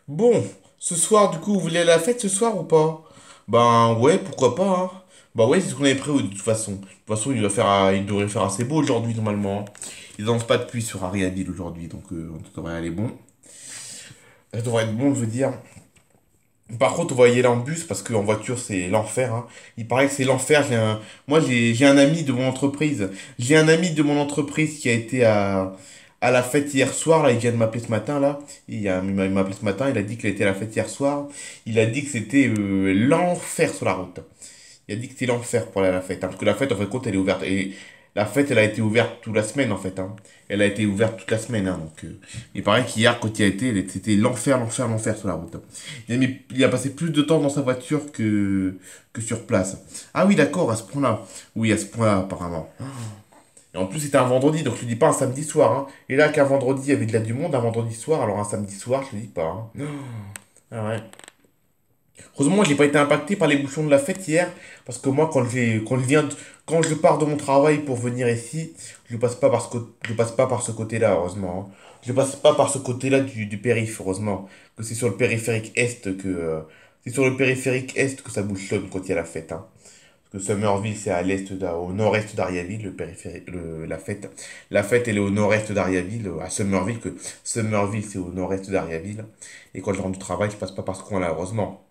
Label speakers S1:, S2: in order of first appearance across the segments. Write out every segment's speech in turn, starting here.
S1: Bon, ce soir, du coup, vous voulez aller à la fête ce soir ou pas? Ben ouais, pourquoi pas, hein. Bah ouais, c'est ce qu'on avait prévu de toute façon. De toute façon, il devrait faire assez beau aujourd'hui normalement, hein. Ils n'annoncent pas de pluie sur Ariaville aujourd'hui, donc ça devrait aller bon. Ça devrait être bon, je veux dire. Par contre, on va y aller en bus parce qu'en voiture, c'est l'enfer, hein. Il paraît que c'est l'enfer. Moi, j'ai un ami de mon entreprise. J'ai un ami de mon entreprise qui a été à la fête hier soir. Là, il vient de m'appeler ce matin. Là, il m'a appelé ce matin. Il a dit qu'il a été à la fête hier soir. Il a dit que c'était l'enfer sur la route. Il a dit que c'était l'enfer pour aller à la fête, hein, parce que la fête, en fait, compte, elle est ouverte. Et la fête, elle a été ouverte toute la semaine, en fait, hein. Elle a été ouverte toute la semaine, hein, donc, il paraît qu'hier, quand il y a été, c'était l'enfer, l'enfer, l'enfer sur la route, hein. Il a passé plus de temps dans sa voiture que sur place. Ah oui, d'accord, à ce point-là. Oui, à ce point-là, apparemment. Et en plus, c'était un vendredi, donc je ne dis pas un samedi soir, hein. Et là, qu'un vendredi, il y avait de la du monde, un vendredi soir, alors un samedi soir, je ne dis pas, hein. Ah ouais. Heureusement, moi, j'ai pas été impacté par les bouchons de la fête hier, parce que moi, quand je pars de mon travail pour venir ici, je passe pas par ce côté-là, heureusement, hein. Je passe pas par ce côté-là du périph', heureusement. Que c'est sur le périphérique est c'est sur le périphérique est que ça bouchonne quand il y a la fête, hein. Parce que Summerville, c'est à au nord-est d'Ariaville, le périphérique, la fête. La fête, elle est au nord-est d'Ariaville, à Summerville, que Summerville, c'est au nord-est d'Ariaville. Et quand je rentre du travail, je passe pas par ce coin-là, heureusement.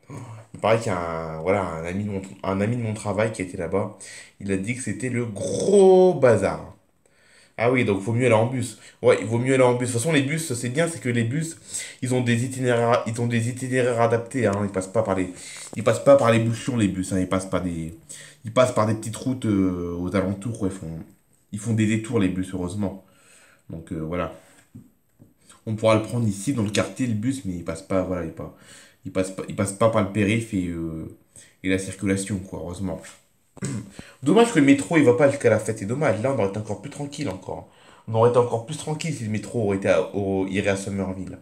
S1: Il paraît qu'il y a voilà, un ami de mon travail qui était là-bas. Il a dit que c'était le gros bazar. Ah oui, donc il vaut mieux aller en bus. Ouais, il vaut mieux aller en bus. De toute façon, les bus, c'est bien, c'est que les bus, ils ont des itinéraires adaptés, hein. Ils passent pas par les bouchons, les bus, hein. Ils passent par des petites routes aux alentours, quoi. Ils font des détours, les bus, heureusement. Donc voilà. On pourra le prendre ici, dans le quartier, le bus, mais il passe pas, voilà, il passe pas par le périph' et la circulation, quoi, heureusement. Dommage que le métro, il va pas jusqu'à la fête, c'est dommage. Là, on aurait été encore plus tranquille, encore. On aurait été encore plus tranquille si le métro irait à Somerville.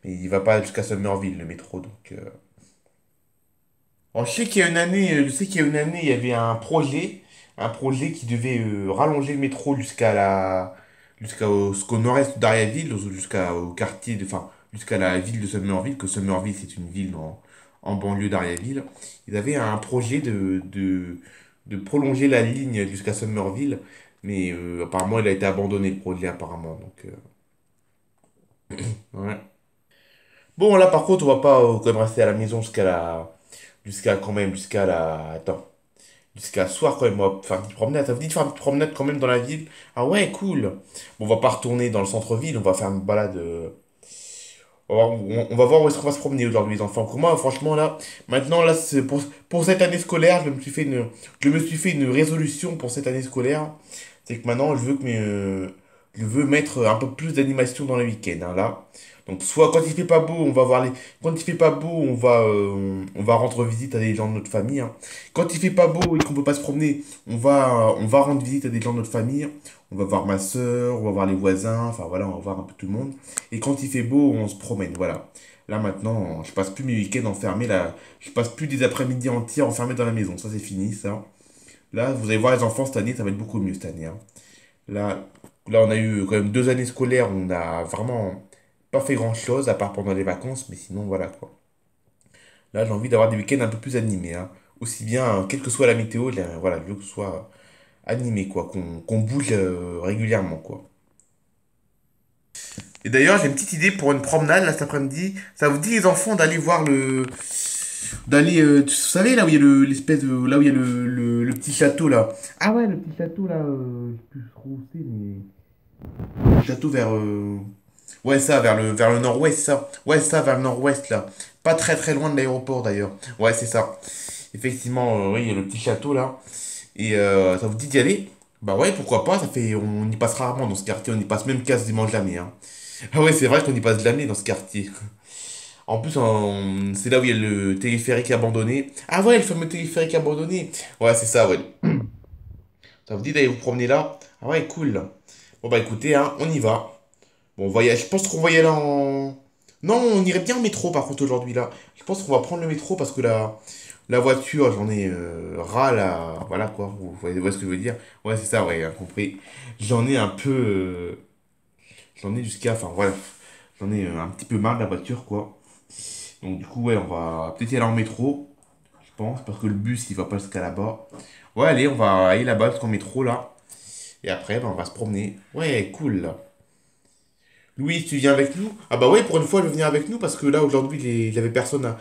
S1: Mais il va pas jusqu'à Somerville, le métro, donc... Alors, je sais qu'il y a une année, il y avait un projet qui devait rallonger le métro jusqu'au nord-est d'Ariaville, jusqu'au quartier, enfin, jusqu'à la ville de Somerville, que Somerville, c'est une ville en banlieue d'Ariaville. Ils avaient un projet de prolonger la ligne jusqu'à Somerville, mais apparemment, il a été abandonné, le projet, apparemment, donc, ouais. Bon, là, par contre, on va pas quand même rester à la maison jusqu'à la, attends. Jusqu'à ce soir quand même, on va faire une petite promenade. Ça vous dit de faire une petite promenade quand même dans la ville? Ah ouais, cool. Bon, on va pas retourner dans le centre-ville, on va faire une balade. On va voir où est-ce qu'on va se promener aujourd'hui, les enfants. Pour moi, franchement, là, maintenant, là, pour cette année scolaire, je me suis fait une résolution pour cette année scolaire. C'est que maintenant, je veux mettre un peu plus d'animation dans les week-ends, hein, là. Donc, soit quand il fait pas beau, quand il fait pas beau, on va rendre visite à des gens de notre famille, hein. Quand il fait pas beau et qu'on peut pas se promener, on va rendre visite à des gens de notre famille. On va voir ma soeur, on va voir les voisins, enfin voilà, on va voir un peu tout le monde. Et quand il fait beau, on se promène, voilà. Là maintenant, je passe plus mes week-ends enfermés, là. Je passe plus des après-midi entiers enfermés dans la maison. Ça, c'est fini, ça. Là, vous allez voir les enfants cette année, ça va être beaucoup mieux cette année, hein. Là, là, on a eu quand même 2 années scolaires, on a vraiment pas fait grand-chose, à part pendant les vacances, mais sinon, voilà, quoi. Là, j'ai envie d'avoir des week-ends un peu plus animés, hein. Aussi bien, quelle que soit la météo, là, voilà, je veux que ce soit animé, quoi, qu'on bouge régulièrement, quoi. Et d'ailleurs, j'ai une petite idée pour une promenade là cet après-midi. Ça vous dit les enfants d'aller voir vous savez là où il y a l'espèce de là où il y a le petit château là. Ah ouais, le petit château là, je sais plus trop où c'est mais le château ouais, ça vers le nord-ouest ça. Ouais, ça vers le nord-ouest là. Pas très très loin de l'aéroport d'ailleurs. Ouais, c'est ça. Effectivement, oui, il y a le petit château là. Et ça vous dit d'y aller? Bah ouais, pourquoi pas, on y passe rarement dans ce quartier, on y passe même quasiment jamais, hein. Ah ouais, c'est vrai qu'on y passe jamais dans ce quartier. En plus, c'est là où il y a le téléphérique abandonné. Ah ouais, le fameux téléphérique abandonné. Ouais, c'est ça, ouais. Ça vous dit d'aller vous promener là? Ah ouais, cool. Bon bah écoutez, hein, on y va. Bon, je pense qu'on va y aller en... Non, on irait bien en métro par contre aujourd'hui là. Je pense qu'on va prendre le métro parce que la voiture, j'en ai ras là. Voilà quoi, vous voyez ce que je veux dire? Ouais, c'est ça, ouais, hein, compris. J'en ai un peu... j'en ai jusqu'à... Enfin voilà. J'en ai un petit peu marre de la voiture quoi. Donc du coup, ouais, on va peut-être y aller en métro, je pense, parce que le bus, il va pas jusqu'à là-bas. Ouais, allez, on va aller là-bas jusqu'en métro, là. Et après, ben, on va se promener. Ouais, cool, là. Louis, tu viens avec nous? Ah bah ouais, pour une fois, il veut venir avec nous, parce que là, aujourd'hui, il y avait personne à...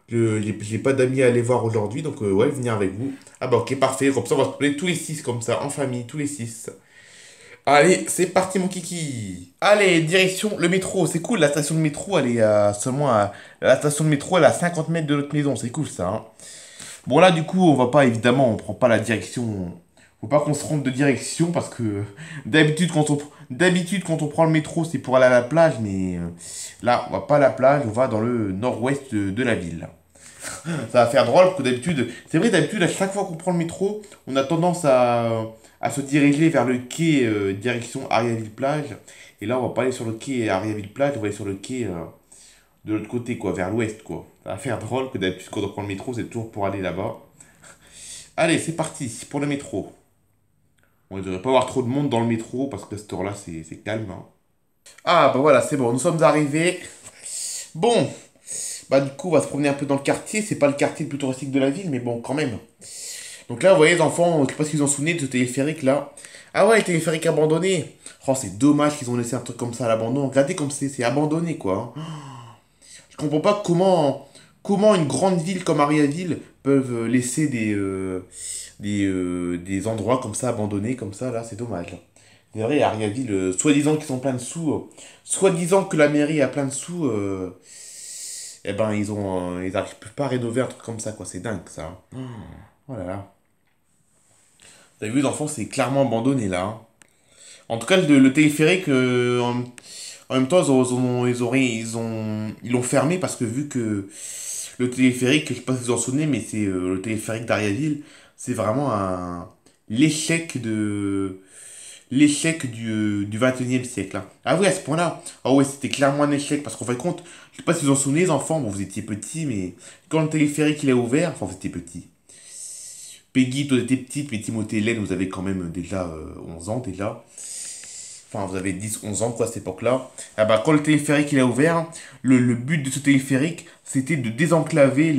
S1: J'ai pas d'amis à aller voir aujourd'hui, donc ouais, venir avec vous. Ah bah ok, parfait. Comme ça, on va se promener tous les six, comme ça, en famille, tous les six. Allez, c'est parti mon kiki. Allez, direction le métro. C'est cool, la station de métro, elle est seulement à... La station de métro, elle est à 50 mètres de notre maison. C'est cool ça, hein. Bon là, du coup, on va pas, évidemment, on prend pas la direction. Faut pas qu'on se trompe de direction parce que d'habitude, quand on prend le métro, c'est pour aller à la plage. Mais là, on va pas à la plage, on va dans le nord-ouest de la ville. Ça va faire drôle parce que d'habitude, c'est vrai, d'habitude, à chaque fois qu'on prend le métro, on a tendance à se diriger vers le quai direction Ariaville-Plage. Et là, on va pas aller sur le quai Ariaville-Plage, on va aller sur le quai de l'autre côté, quoi, vers l'ouest, quoi. Ça va faire drôle que d'habitude, quand on prend le métro, c'est toujours pour aller là-bas. Allez, c'est parti pour le métro. On ne devrait pas avoir trop de monde dans le métro parce que à cette heure-là, c'est calme, hein. Ah, bah voilà, c'est bon, nous sommes arrivés. Bon, bah du coup, on va se promener un peu dans le quartier. C'est pas le quartier le plus touristique de la ville, mais bon, quand même. Donc là, vous voyez, les enfants, je sais pas si vous en souvenez de ce téléphérique là. Ah ouais, le téléphérique abandonné. Oh, c'est dommage qu'ils ont laissé un truc comme ça à l'abandon. Regardez comme c'est abandonné quoi, hein. Je comprends pas comment une grande ville comme Ariaville peuvent laisser des endroits comme ça abandonnés, comme ça, là, c'est dommage. C'est vrai, Ariaville, soi-disant qu'ils ont plein de sous, soi-disant que la mairie a plein de sous, eh ben, ils arrivent pas à rénover un truc comme ça, quoi. C'est dingue, ça, hein. Oh là là. T'as vu, les enfants, c'est clairement abandonné, là, hein. En tout cas, le téléphérique, en même temps, ils l'ont fermé parce que vu que le téléphérique, je sais pas si vous en souvenez, mais c'est le téléphérique d'Ariaville, c'est vraiment l'échec du 21e siècle, hein. Ah oui, à ce point-là. Ah ouais, c'était clairement un échec parce qu'en fin de compte, je sais pas si vous en souvenez, les enfants, bon, vous étiez petits, mais quand le téléphérique il a ouvert, enfin, vous étiez petits. Peggy, toi, t'étais petite, mais Timothée et Hélène, vous avez quand même déjà 11 ans déjà. Enfin, vous avez 10 11 ans, quoi, à cette époque-là. Ah bah, quand le téléphérique il a ouvert, le but de ce téléphérique, c'était de désenclaver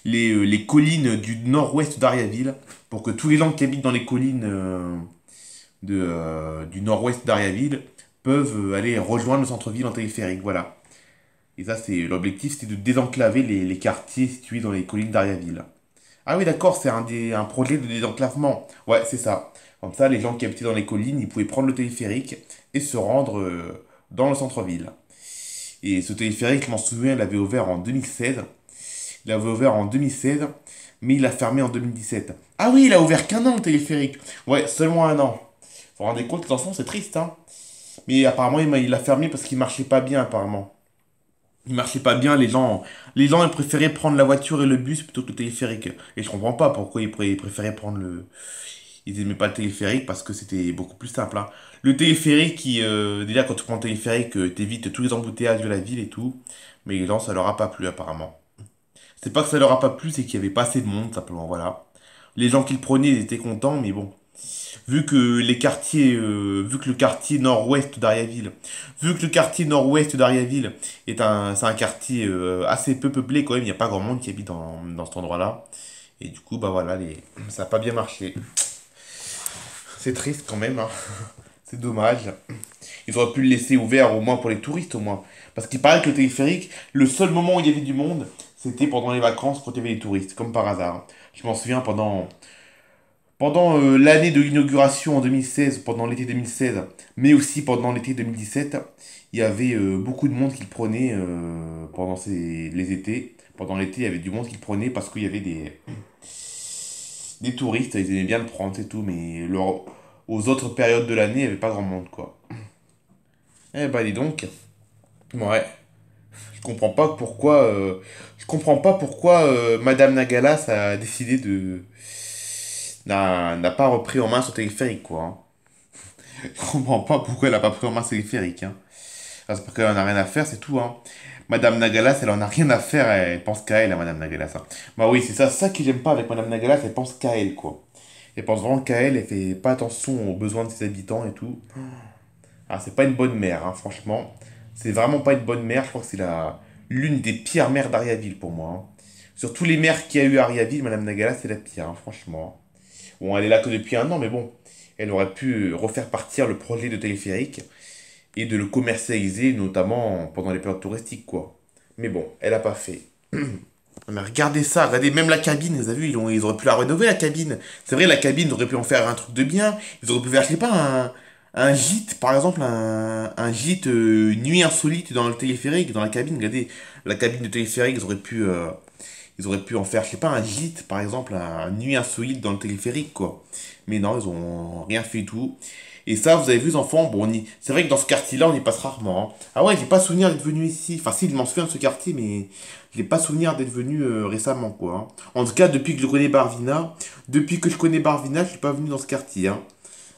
S1: les collines du nord-ouest d'Ariaville, pour que tous les gens qui habitent dans les collines du nord-ouest d'Ariaville peuvent aller rejoindre le centre-ville en téléphérique, voilà. Et ça, c'est l'objectif, c'était de désenclaver les quartiers situés dans les collines d'Ariaville. Ah oui, d'accord, c'est un projet de désenclavement. Ouais, c'est ça. Comme ça, les gens qui habitaient dans les collines, ils pouvaient prendre le téléphérique et se rendre dans le centre-ville. Et ce téléphérique, je m'en souviens, il avait ouvert en 2016. Il avait ouvert en 2016, mais il a fermé en 2017. Ah oui, il a ouvert qu'un an le téléphérique. Ouais, seulement un an. Vous vous rendez compte, les enfants, c'est triste, hein. Mais apparemment, il a fermé parce qu'il marchait pas bien, apparemment. Il marchait pas bien, les gens ils préféraient prendre la voiture et le bus plutôt que le téléphérique. Et je comprends pas pourquoi ils préféraient prendre le... Ils aimaient pas le téléphérique parce que c'était beaucoup plus simple, hein. Le téléphérique, déjà quand tu prends le téléphérique, t'évites tous les embouteillages de la ville et tout. Mais les gens, ça leur a pas plu apparemment. C'est pas que ça leur a pas plu, c'est qu'il y avait pas assez de monde, simplement, voilà. Les gens qui le prenaient, ils étaient contents, mais bon. Vu que le quartier nord-ouest d'Ariaville, vu que le quartier nord-ouest d'Ariaville c'est un quartier assez peu peuplé quand même, il n'y a pas grand monde qui habite dans cet endroit-là. Et du coup, bah voilà, ça n'a pas bien marché. C'est triste quand même, hein. C'est dommage. Ils auraient pu le laisser ouvert au moins pour les touristes au moins. Parce qu'il paraît que le téléphérique, le seul moment où il y avait du monde, c'était pendant les vacances quand il y avait des touristes, comme par hasard. Je m'en souviens pendant l'année de l'inauguration en 2016, pendant l'été 2016, mais aussi pendant l'été 2017, il y avait beaucoup de monde qui le prenait pendant les étés. Pendant l'été, il y avait du monde qui le prenait parce qu'il y avait des touristes, ils aimaient bien le prendre, c'est tout, mais aux autres périodes de l'année, il n'y avait pas grand monde, quoi. Eh bah, dis donc. Ouais. Je comprends pas pourquoi Madame Nagalas a décidé n'a pas repris en main son téléphérique, quoi, hein. Je comprends pas pourquoi elle a pas pris en main son téléphérique, hein. Ah, c'est parce qu'elle en a rien à faire, c'est tout, hein. Madame Nagalas, elle en a rien à faire, elle pense qu'à elle, hein, Madame Nagalas, hein. Bah oui, c'est ça que j'aime pas avec Madame Nagalas, elle pense qu'à elle, quoi. Elle pense vraiment qu'à elle, elle fait pas attention aux besoins de ses habitants et tout. Ah, c'est pas une bonne mère, hein, franchement. C'est vraiment pas une bonne mère, je crois que c'est l'une des pires maires d'Ariaville pour moi, hein. Sur tous les maires qu'il y a eu à Ariaville, Madame Nagala, c'est la pire, hein, franchement. Bon, elle est là que depuis un an, mais bon, elle aurait pu refaire partir le projet de téléphérique et de le commercialiser, notamment pendant les périodes touristiques, quoi. Mais bon, elle a pas fait. Mais regardez ça, regardez même la cabine, vous avez vu, ils auraient pu la rénover la cabine. C'est vrai, la cabine, ils auraient pu en faire un truc de bien. Ils auraient pu faire, je sais pas, un gîte, par exemple, un gîte nuit insolite dans le téléphérique, dans la cabine. Regardez, la cabine de téléphérique, ils auraient pu en faire, je sais pas, un gîte, par exemple, un nuit insolite dans le téléphérique, quoi. Mais non, ils ont rien fait du tout. Et ça, vous avez vu, les enfants, bon, c'est vrai que dans ce quartier-là, on y passe rarement, hein. Ah ouais, j'ai pas souvenir d'être venu ici. Enfin, si, je m'en souviens de ce quartier, mais j'ai pas souvenir d'être venu récemment, quoi, hein. En tout cas, depuis que je connais Barvina, je suis pas venu dans ce quartier, hein.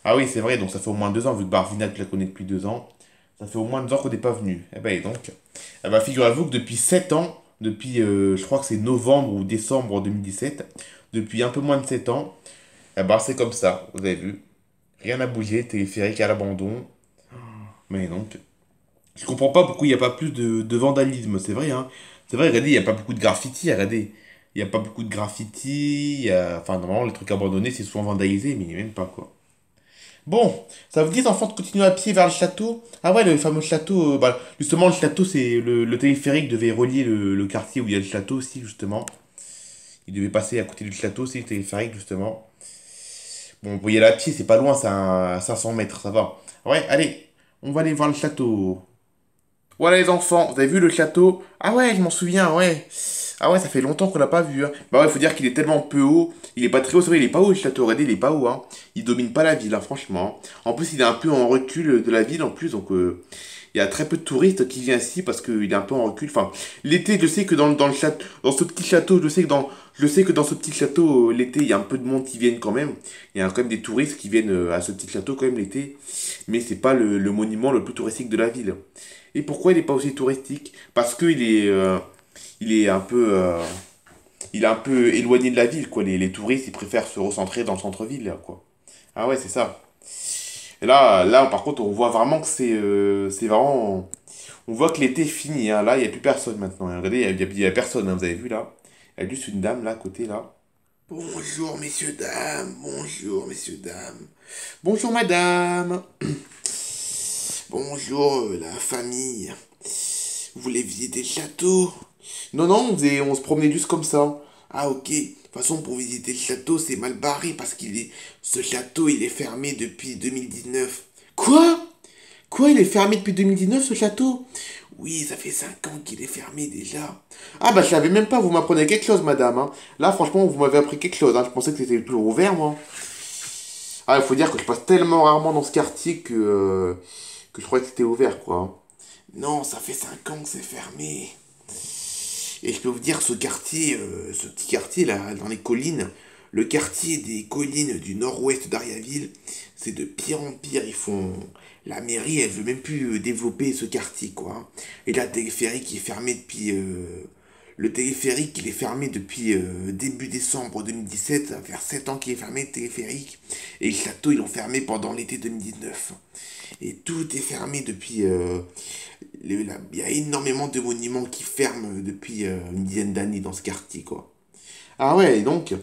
S1: Ah oui, c'est vrai, donc ça fait au moins 2 ans, vu que Barvina, tu la connais depuis 2 ans. Ça fait au moins 2 ans qu'on n'est pas venu. Eh ben, et donc, eh ben, figurez-vous que depuis 7 ans, depuis, je crois que c'est novembre ou décembre 2017, depuis un peu moins de 7 ans, eh ben, c'est comme ça, vous avez vu. Rien n'a bougé, téléphérique à l'abandon. Mais donc, je comprends pas pourquoi il n'y a pas plus de vandalisme, c'est vrai, hein. C'est vrai, regardez, il n'y a pas beaucoup de graffiti, regardez. Il n'y a pas beaucoup de graffiti, enfin, normalement, les trucs abandonnés, c'est souvent vandalisé, mais même pas, quoi. Bon, ça vous dit, enfants, de continuer à pied vers le château? Ah ouais, le fameux château, bah, justement, le château, c'est le téléphérique devait relier le quartier où il y a le château aussi, justement. Il devait passer à côté du château aussi, le téléphérique, justement. Bon, pour y aller à pied, c'est pas loin, c'est à 500 mètres, ça va. Ouais, allez, on va aller voir le château. Voilà les enfants, vous avez vu le château? Ah ouais, je m'en souviens, ouais. Ah ouais, ça fait longtemps qu'on l'a pas vu, hein. Bah ouais, faut dire qu'il est tellement peu haut. Il est pas très haut, c'est vrai, il est pas haut le château. Regardez, il est pas haut, hein. Il domine pas la ville, hein, franchement. En plus, il est un peu en recul de la ville, en plus, donc il y a très peu de touristes qui viennent ici parce qu'il est un peu en recul. Enfin, l'été, je sais que dans le château, dans ce petit château, je sais que dans ce petit château, l'été, il y a un peu de monde qui viennent quand même. Il y a quand même des touristes qui viennent à ce petit château quand même l'été. Mais c'est pas le monument le plus touristique de la ville. Et pourquoi il n'est pas aussi touristique? Parce il est un peu, il est un peu éloigné de la ville, quoi. Les touristes, ils préfèrent se recentrer dans le centre-ville, là, quoi. Ah ouais, c'est ça. Et là, par contre, on voit vraiment que c'est vraiment, on voit que l'été est fini, hein. Là, il n'y a plus personne maintenant, hein. Regardez, il y a personne, hein, vous avez vu là. Il y a juste une dame là, à côté là. Bonjour, messieurs, dames. Bonjour, messieurs, dames. Bonjour, madame. Bonjour, la famille. Vous voulez visiter le château? Non, non, on se promenait juste comme ça. Ah, ok. De toute façon, pour visiter le château, c'est mal barré parce ce château, il est fermé depuis 2019. Quoi? Quoi, il est fermé depuis 2019, ce château? Oui, ça fait 5 ans qu'il est fermé déjà. Ah, bah, je savais même pas, vous m'apprenez quelque chose, madame, hein. Là, franchement, vous m'avez appris quelque chose, hein. Je pensais que c'était toujours ouvert, moi. Ah, il faut dire que je passe tellement rarement dans ce quartier que je croyais que c'était ouvert, quoi. Non, ça fait 5 ans que c'est fermé. Et je peux vous dire, ce petit quartier là, dans les collines, le quartier des collines du nord-ouest d'Ariaville, c'est de pire en pire. La mairie, elle veut même plus développer ce quartier, quoi. Et là, le téléphérique est fermé depuis. Le téléphérique, il est fermé depuis début décembre 2017. Ça va faire 7 ans qu'il est fermé, le téléphérique. Et le château, ils l'ont fermé pendant l'été 2019. Et tout est fermé depuis. Il y a énormément de monuments qui ferment depuis une dizaine d'années dans ce quartier, quoi. Ah ouais, et donc.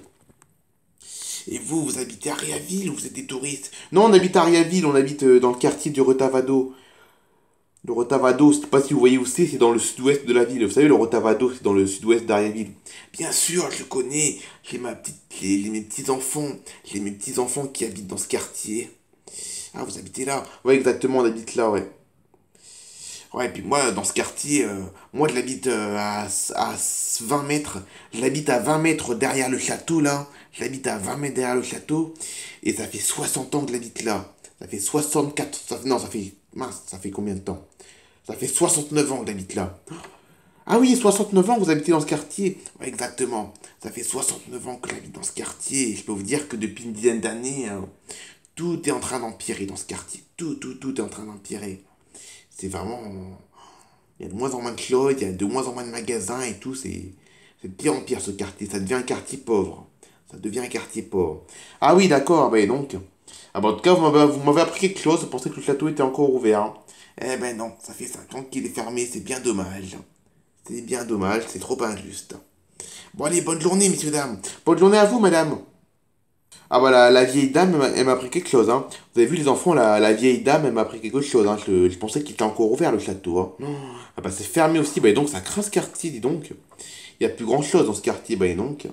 S1: Et vous, vous habitez à Ariaville ou vous êtes des touristes? Non, on habite à Ariaville, on habite dans le quartier du Rotavado. Le Rotavado, je sais pas si vous voyez où c'est dans le sud-ouest de la ville. Vous savez, le Rotavado, c'est dans le sud-ouest d'Ariaville. Bien sûr, je connais. Mes petits-enfants. J'ai mes petits-enfants qui habitent dans ce quartier. Ah, vous habitez là? Ouais, exactement, on habite là, ouais. Ouais, et puis moi, dans ce quartier, moi, je l'habite à 20 mètres. Je l'habite à 20 mètres derrière le château, là. Je l'habite à 20 mètres derrière le château. Et ça fait 60 ans que je l'habite là. Ça fait 64... non, ça fait... Mince, ça fait combien de temps? Ça fait 69 ans que j'habite là. Ah oui, 69 ans, vous habitez dans ce quartier. Ouais, exactement. Ça fait 69 ans que j'habite dans ce quartier. Et je peux vous dire que depuis une dizaine d'années, tout est en train d'empirer dans ce quartier. Tout est en train d'empirer. C'est vraiment... Il y a de moins en moins de clodes, il y a de moins en moins de magasins et tout. C'est de pire en pire ce quartier. Ça devient un quartier pauvre. Ça devient un quartier pauvre. Ah oui, d'accord, bah donc. Ah bah en tout cas, vous m'avez appris quelque chose. Je pensais que le château était encore ouvert, hein. Eh ben non, ça fait 5 ans qu'il est fermé, c'est bien dommage. C'est bien dommage, c'est trop injuste. Bon allez, bonne journée, messieurs, dames. Bonne journée à vous, madame. Ah voilà, la vieille dame, elle m'a appris quelque chose, hein. Vous avez vu les enfants, la vieille dame, elle m'a appris quelque chose, hein. Je pensais qu'il était encore ouvert, le château, hein. Ah bah c'est fermé aussi, bah et donc ça craint ce quartier, dis donc. Il y a plus grand chose dans ce quartier, bah et donc.